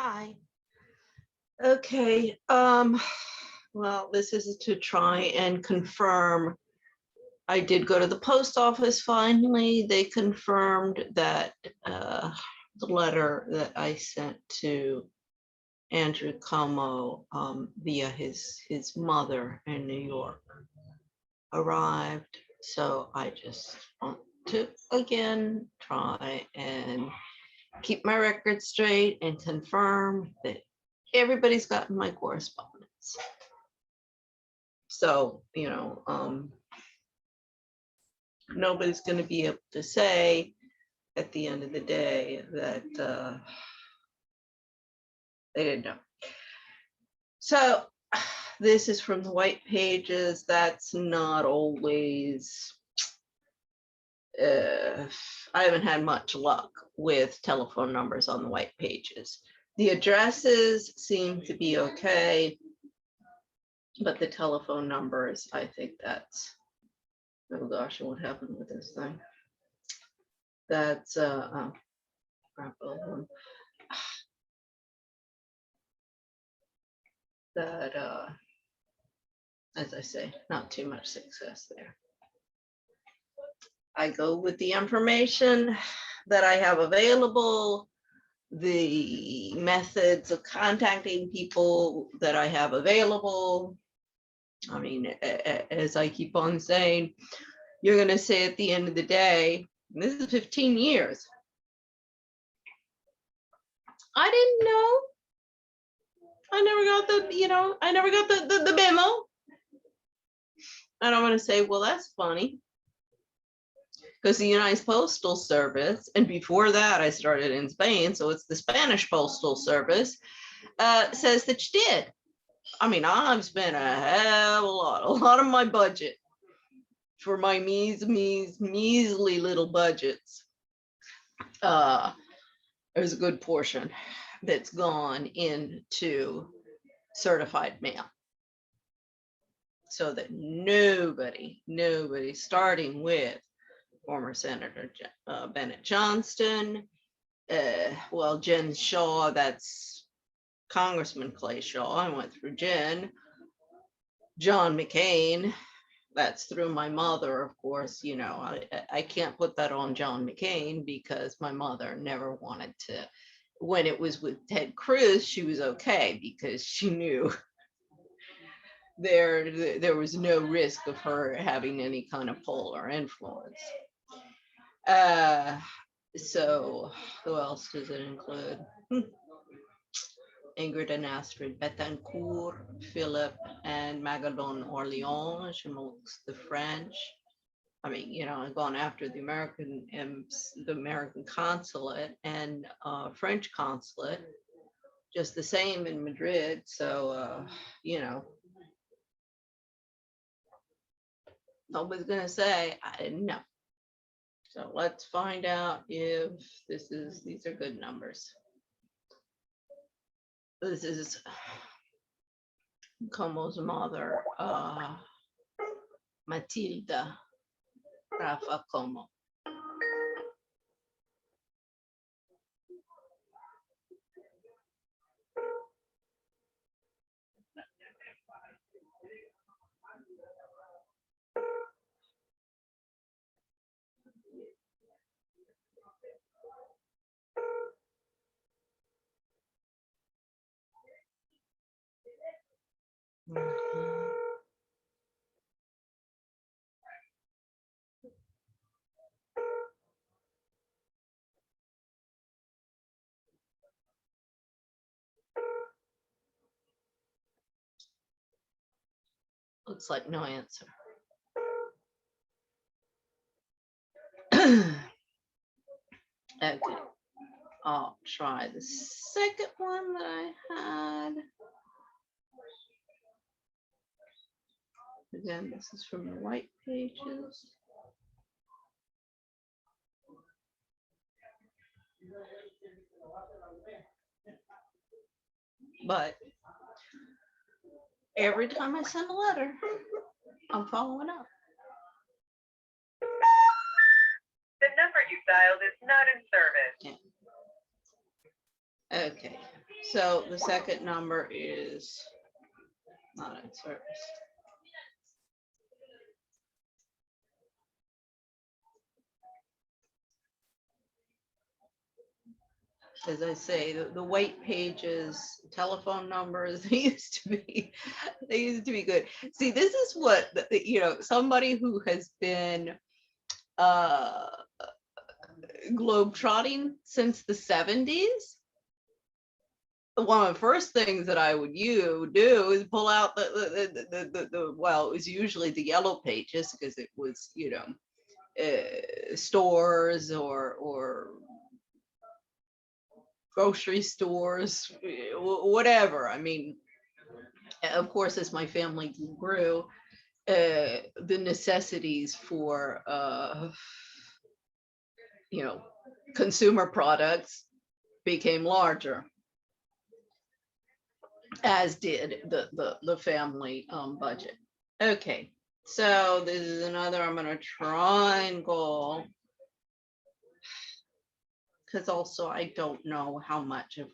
Hi. Okay. Well, this is to try and confirm. I did go to the post office finally. They confirmed that the letter that I sent to Andrew Cuomo via his mother in New York arrived. So I just want to again try and keep my record straight and confirm that everybody's gotten my correspondence. So, nobody's going to be able to say at the end of the day that they didn't know. So this is from the white pages. That's not always, I haven't had much luck with telephone numbers on the white pages. The addresses seem to be okay, but the telephone numbers, I think that's, oh gosh, what happened with this thing? That's that as I say, not too much success there. I go with the information that I have available, the methods of contacting people that I have available. I mean, as I keep on saying, you're going to say at the end of the day, this is 15 years. I didn't know. I never got I never got the memo. I don't want to say, well, that's funny. Because the United Postal Service, and before that I started in Spain, so it's the Spanish Postal Service, says that you did. I mean, I've spent a lot of my budget for my measly little budgets. There's a good portion that's gone into certified mail. So that nobody, starting with former Senator Bennett Johnston, well, Jen Shaw, that's Congressman Clay Shaw, I went through Jen. John McCain, that's through my mother, of course. I can't put that on John McCain because my mother never wanted to. When it was with Ted Cruz, she was okay because she knew there was no risk of her having any kind of pull or influence. So who else does it include? Ingrid and Astrid Betancourt, Philip and Magalon Orleans amongst the French. I mean, I've gone after the American consulate and French consulate, just the same in Madrid. So, nobody's going to say, I didn't know. So let's find out if these are good numbers. This is Como's mother, Matilda Rafa Como. Looks like no answer. Okay, I'll try the second one that I had. Again, this is from the white pages. But every time I send a letter, I'm following up. The number you dialed is not in service. Yeah. Okay, So the second number is not in service. As I say, the white pages, telephone numbers, they used to be good. See, this is what, somebody who has been globetrotting since the 70s. One of the first things that I would do is pull out the well, it was usually the yellow pages because it was, stores or grocery stores, whatever. I mean, of course, as my family grew, the necessities for, consumer products became larger, as did the family budget. Okay, so this is another, I'm going to triangle, because also I don't know how much of,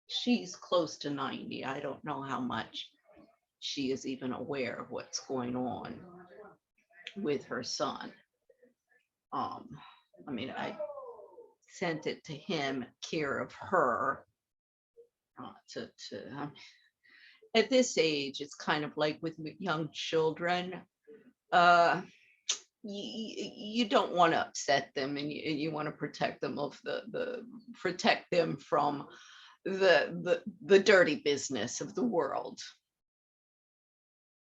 she's close to 90. I don't know how much she is even aware of what's going on with her son. I mean, I sent it to him, care of her, at this age, it's kind of like with young children. You don't want to upset them, and you want to protect them protect them from the dirty business of the world.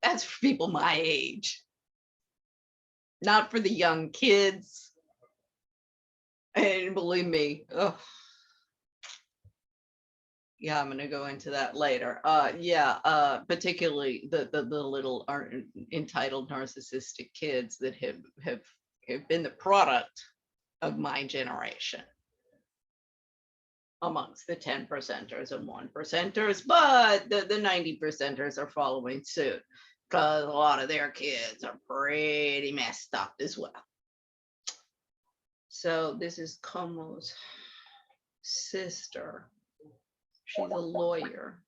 That's for people my age, not for the young kids. And believe me, yeah, I'm going to go into that later. Particularly the little entitled narcissistic kids that have been the product of my generation, amongst the 10 percenters and 1%ers, but the 90 percenters are following suit, because a lot of their kids are pretty messed up as well. So this is Cuomo's sister. She's a lawyer.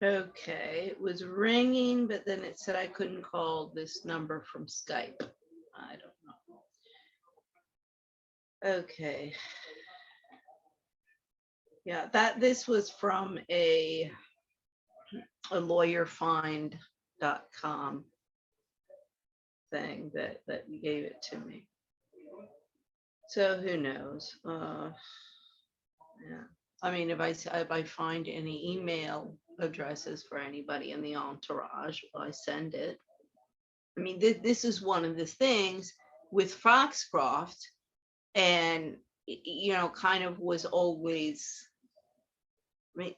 Okay, it was ringing, but then it said I couldn't call this number from Skype. I don't know. Okay. Yeah, this was from a lawyerfind.com thing that gave it to me. So who knows? Yeah. I mean, if I find any email addresses for anybody in the entourage, I send it. I mean, this is one of the things with Foxcroft, and kind of was always, I mean,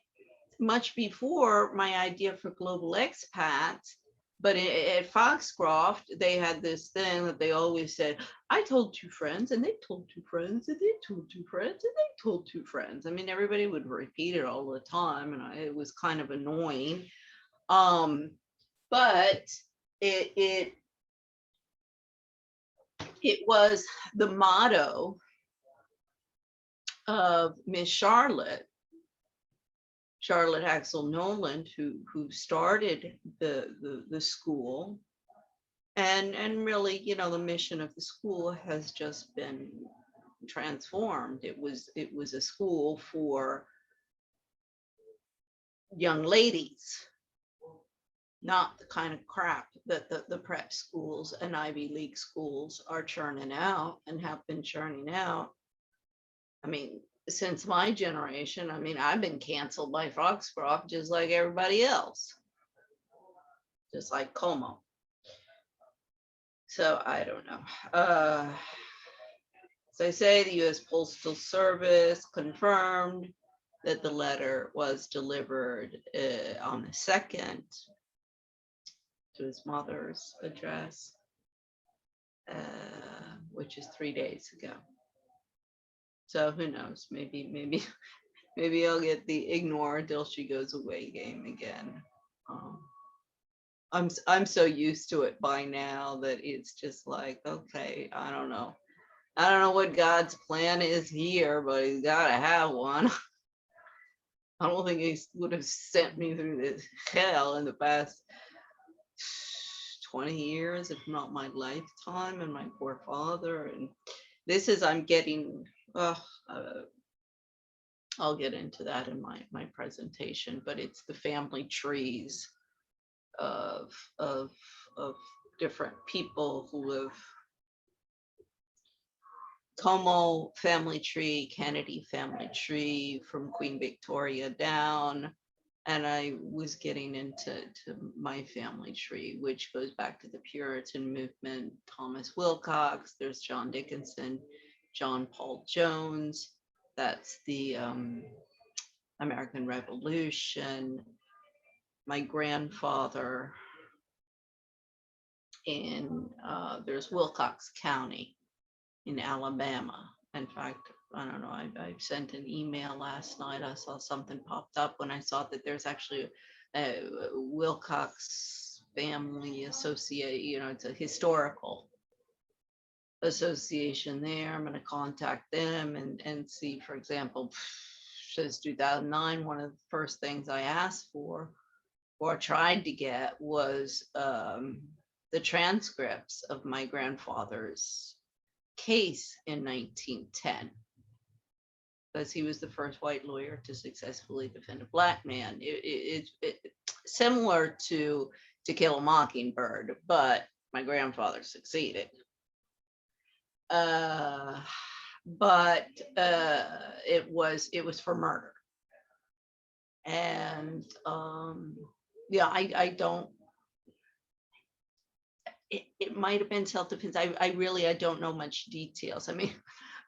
much before my idea for global expats. But at Foxcroft, they had this thing that they always said, I told 2 friends, and they told 2 friends, and they told 2 friends, and they told 2 friends. I mean, everybody would repeat it all the time, and it was kind of annoying. But it was the motto of Miss Charlotte Axel Noland, who started the school, and really, the mission of the school has just been transformed. It was a school for young ladies, not the kind of crap that the prep schools and Ivy League schools are churning out and have been churning out. I mean, since my generation, I mean, I've been canceled by Foxcroft just like everybody else, just like Cuomo. So I don't know. As I say, the U.S. Postal Service confirmed that the letter was delivered on the 2nd to his mother's address, which is 3 days ago. So who knows? Maybe I'll get the ignore till she goes away game again. I'm so used to it by now that it's just like, okay, I don't know what God's plan is here, but he's got to have one. I don't think he would have sent me through this hell in the past 20 years, if not my lifetime, and my poor father. And this is, I'm getting, I'll get into that in my presentation, but it's the family trees of different people who have Cuomo family tree, Kennedy family tree, from Queen Victoria down. And I was getting into my family tree, which goes back to the Puritan movement, Thomas Wilcox, there's John Dickinson, John Paul Jones, that's the American Revolution, my grandfather in, there's Wilcox County in Alabama. In fact, I don't know, I sent an email last night. I saw something popped up when I saw that there's actually a Wilcox family associate, it's a historical association there. I'm going to contact them and see, for example, since 2009, one of the first things I asked for or tried to get was the transcripts of my grandfather's case in 1910, because he was the first white lawyer to successfully defend a black man. It's similar to Kill a Mockingbird, but my grandfather succeeded. But it was for murder, and yeah, I don't. It might have been self-defense. I don't know much details. I mean,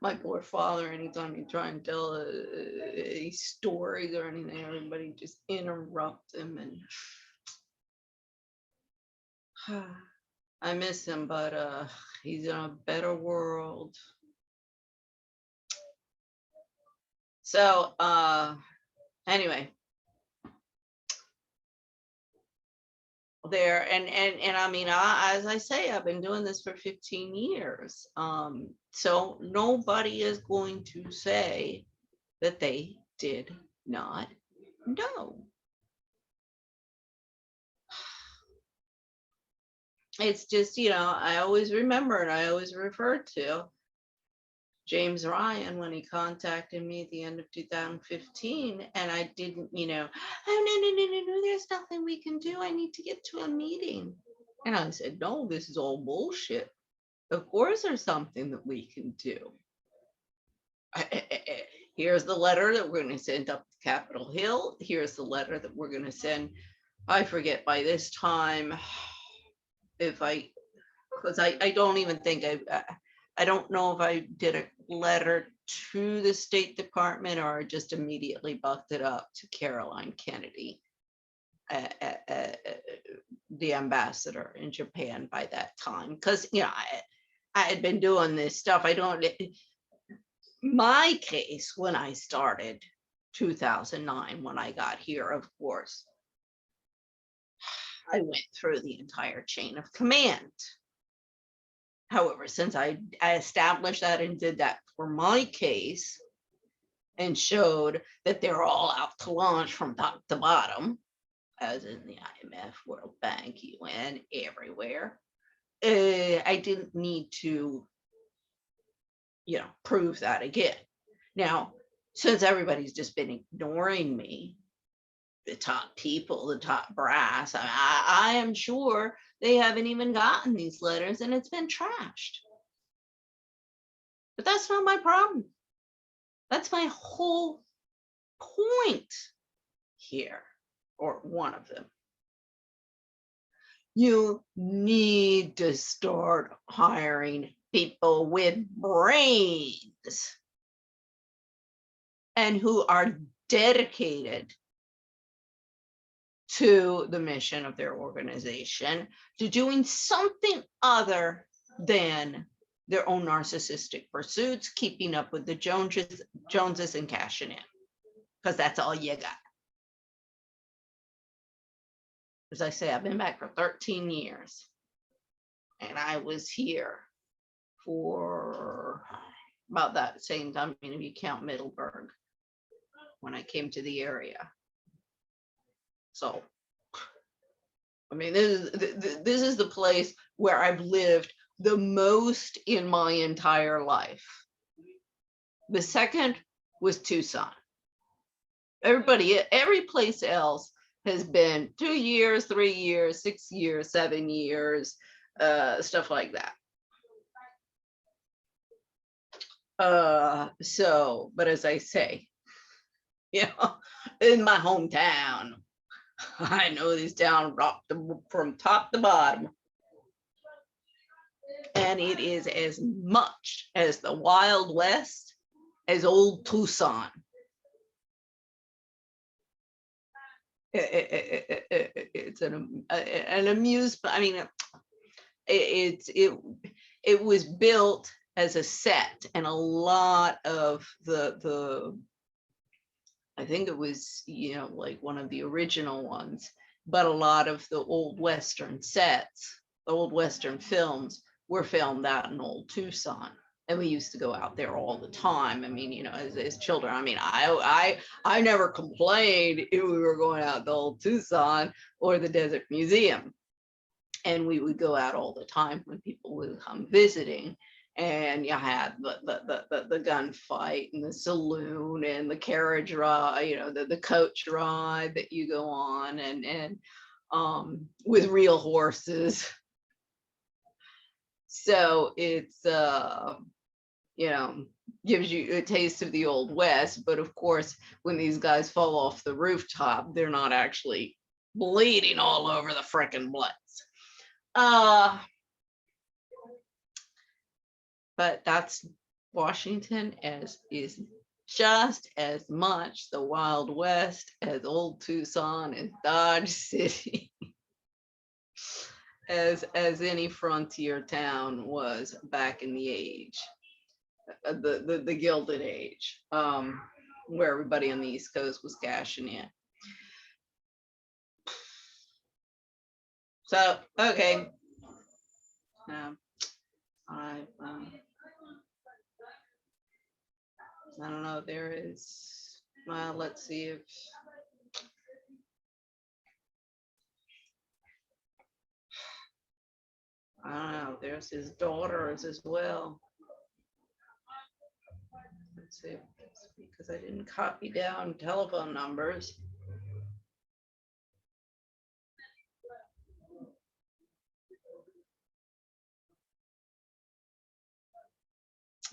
my poor father, anytime you try and tell a story or anything, everybody just interrupt him, and I miss him, but he's in a better world. So anyway, there, and I mean, as I say, I've been doing this for 15 years. So nobody is going to say that they did not know. It's just, I always remember, and I always refer to James Ryan when he contacted me at the end of 2015, and I didn't, oh, no, there's nothing we can do. I need to get to a meeting. And I said, no, this is all bullshit. Of course there's something that we can do. Here's the letter that we're going to send up to Capitol Hill. Here's the letter that we're going to send. I forget by this time because I don't even think I don't know if I did a letter to the State Department or just immediately bucked it up to Caroline Kennedy, the ambassador in Japan by that time. Because, I had been doing this stuff. My case when I started 2009, when I got here, of course, I went through the entire chain of command. However, since I established that and did that for my case and showed that they're all out to lunch from top to bottom, as in the IMF, World Bank, UN, everywhere, I didn't need to, prove that again. Now, since everybody's just been ignoring me, the top people, the top brass, I am sure they haven't even gotten these letters and it's been trashed. But that's not my problem. That's my whole point here, or one of them. You need to start hiring people with brains and who are dedicated to the mission of their organization, to doing something other than their own narcissistic pursuits, keeping up with the Joneses and cashing in, because that's all you got. As I say, I've been back for 13 years, and I was here for about that same time, if you count Middleburg, when I came to the area. So, I mean, this is the place where I've lived the most in my entire life. The second was Tucson. Every place else has been 2 years, 3 years, 6 years, 7 years, stuff like that. So, but as I say, you know, in my hometown, I know this town from top to bottom. And it is as much as the Wild West as old Tucson. It's an amusement. I mean, it was built as a set, and a lot of the I think it was, you know, like one of the original ones, but a lot of the old Western sets, the old Western films were filmed out in old Tucson. And we used to go out there all the time. I mean, you know, as children, I mean, I never complained if we were going out to old Tucson or the Desert Museum. And we would go out all the time when people would come visiting. And you had the gunfight and the saloon and the carriage ride, you know, the coach ride that you go on, and with real horses. So it's you know, gives you a taste of the old West. But of course, when these guys fall off the rooftop, they're not actually bleeding all over the frickin' place. But that's Washington, as is just as much the Wild West as old Tucson and Dodge City as any frontier town was back in the age, the Gilded Age, where everybody on the East Coast was cashing in. So, okay. I don't know, there is, well, let's see if, I don't know, there's his daughters as well. Let's see, because I didn't copy down telephone numbers.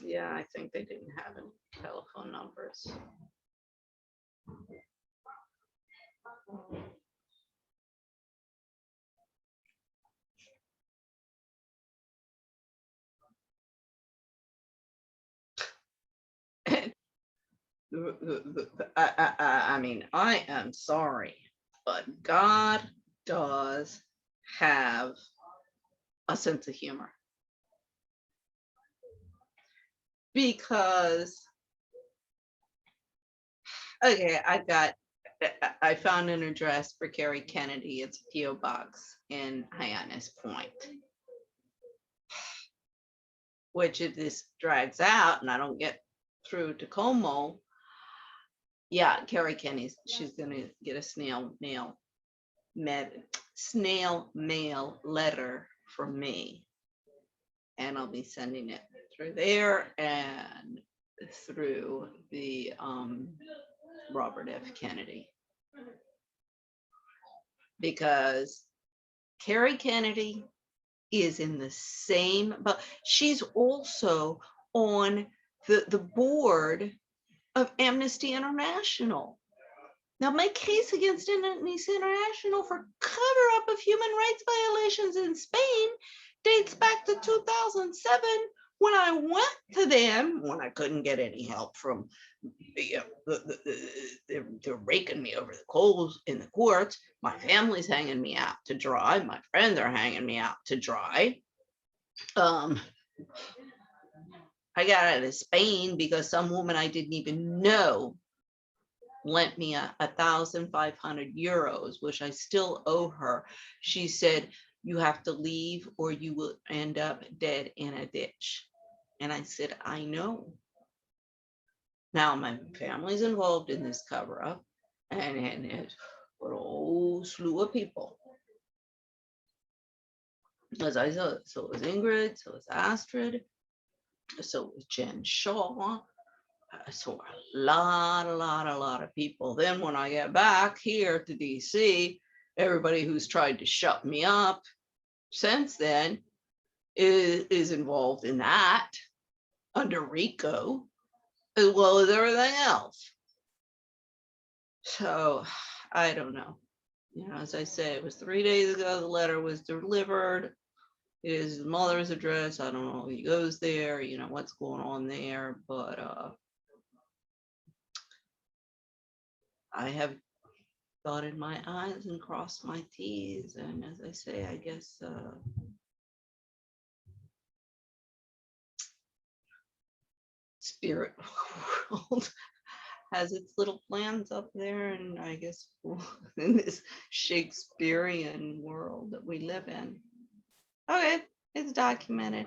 Yeah, I think they didn't have any telephone numbers. I mean, I am sorry, but God does have a sense of humor. Because, okay, I found an address for Carrie Kennedy. It's a PO box in Hyannis Point. Which, if this drags out and I don't get through to Cuomo, yeah, Carrie Kennedy, she's gonna get a snail mail letter from me, and I'll be sending it through there and through the Robert F. Kennedy, because Carrie Kennedy is in the same, but she's also on the board of Amnesty International. Now, my case against Amnesty International for cover-up of human rights violations in Spain dates back to 2007, when I went to them, when I couldn't get any help from, they're raking me over the coals in the courts. My family's hanging me out to dry. My friends are hanging me out to dry. I got out of Spain because some woman I didn't even know lent me 1,500 euros, which I still owe her. She said, you have to leave or you will end up dead in a ditch. And I said, I know. Now my family's involved in this cover up, and it's a whole slew of people. As I said, so was Ingrid, so was Astrid, so was Jen Shaw. So a lot of people. Then when I get back here to DC, everybody who's tried to shut me up since then is involved in that under RICO, as well as everything else. So I don't know. You know, as I say, it was 3 days ago the letter was delivered. It is his mother's address. I don't know if he goes there, you know, what's going on there, but I have dotted my I's and crossed my T's. And as I say, I guess spirit world has its little plans up there. And I guess in this Shakespearean world that we live in. Okay, it's documented.